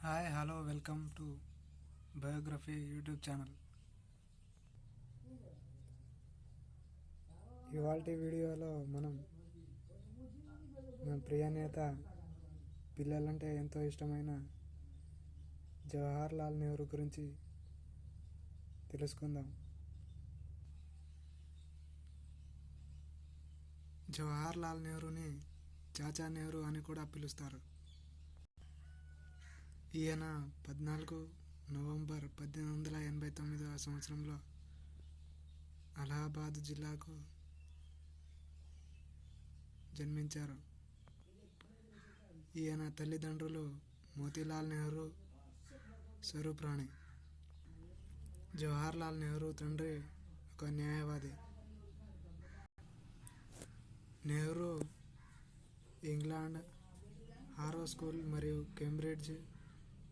Hi hello welcome to biography YouTube channel. ఇవాల్టి వీడియోలో మన ప్రియ నేత, పిల్లలంటే ఎంతో ఇష్టమైన జవహర్ లాల్ నెహ్రూ గురించి తెలుసుకుందాం. జవహర్ లాల్ నెహ్రూని చాచా నెహ్రూ అని కూడా పిలుస్తారు. ఈయన 14 నవంబర్ 1889 సంవత్సరంలో అలహాబాద్ జిల్లాకు జన్మించారు. ఈయన తల్లిదండ్రులు మోతీలాల్ నెహ్రూ, స్వరూప్ రాణి. జవహర్ లాల్ నెహ్రూ తండ్రి ఒక న్యాయవాది. నెహ్రూ ఇంగ్లాండ్ హారో స్కూల్ మరియు కేంబ్రిడ్జ్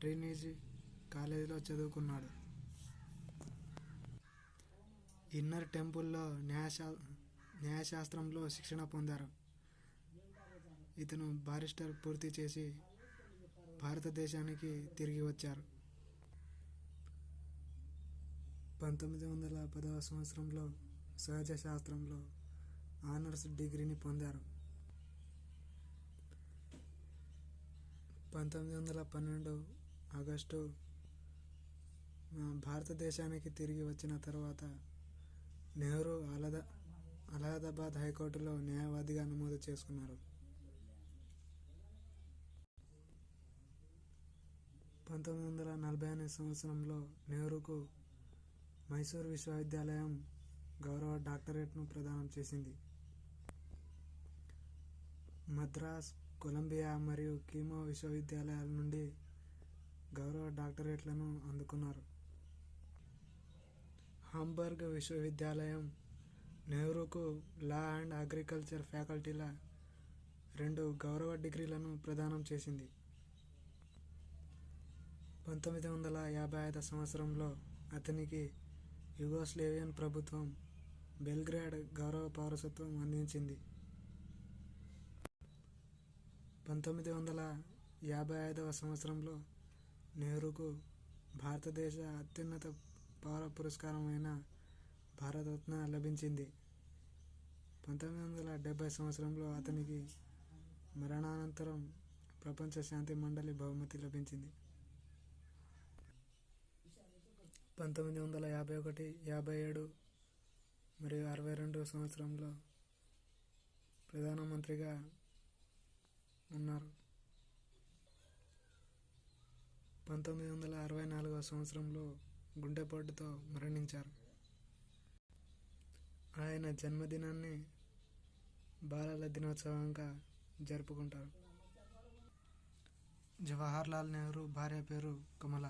ట్రినిటీ కాలేజీలో చదువుకున్నాడు. ఇన్నర్ టెంపుల్లో న్యాయశాస్త్రంలో శిక్షణ పొందారు. ఇతను బారిస్టర్ పూర్తి చేసి భారతదేశానికి తిరిగి వచ్చారు. 1910వ సంవత్సరంలో సహజ శాస్త్రంలో ఆనర్స్ డిగ్రీని పొందారు. 1912 ఆగస్టు భారతదేశానికి తిరిగి వచ్చిన తర్వాత నెహ్రూ అలహాబాద్ హైకోర్టులో న్యాయవాదిగా నమోదు చేసుకున్నారు. 1948 సంవత్సరంలో నెహ్రూకు మైసూర్ విశ్వవిద్యాలయం గౌరవ డాక్టరేట్ను ప్రదానం చేసింది. మద్రాస్, కొలంబియా మరియు కీమో విశ్వవిద్యాలయాల నుండి గౌరవ డాక్టరేట్లను అందుకున్నారు. హాంబర్గ్ విశ్వవిద్యాలయం నెహ్రూకు లా అండ్ అగ్రికల్చర్ ఫ్యాకల్టీల 2 గౌరవ డిగ్రీలను ప్రదానం చేసింది. 1955 సంవత్సరంలో అతనికి యుగోస్లేవియన్ ప్రభుత్వం బెల్గ్రేడ్ గౌరవ పౌరసత్వం అందించింది. 1955 సంవత్సరంలో నెహ్రూకు భారతదేశ అత్యున్నత పౌర పురస్కారమైన భారతరత్న లభించింది. 1970 సంవత్సరంలో అతనికి మరణానంతరం ప్రపంచ శాంతి మండలి బహుమతి లభించింది. 1951, 57 మరియు 62 సంవత్సరంలో ప్రధానమంత్రిగా ఉన్నారు. 1964 సంవత్సరంలో గుండెపోటుతో మరణించారు. ఆయన జన్మదినాన్ని బాలల దినోత్సవంగా జరుపుకుంటారు. జవహర్ లాల్ నెహ్రూ భార్య పేరు కమల.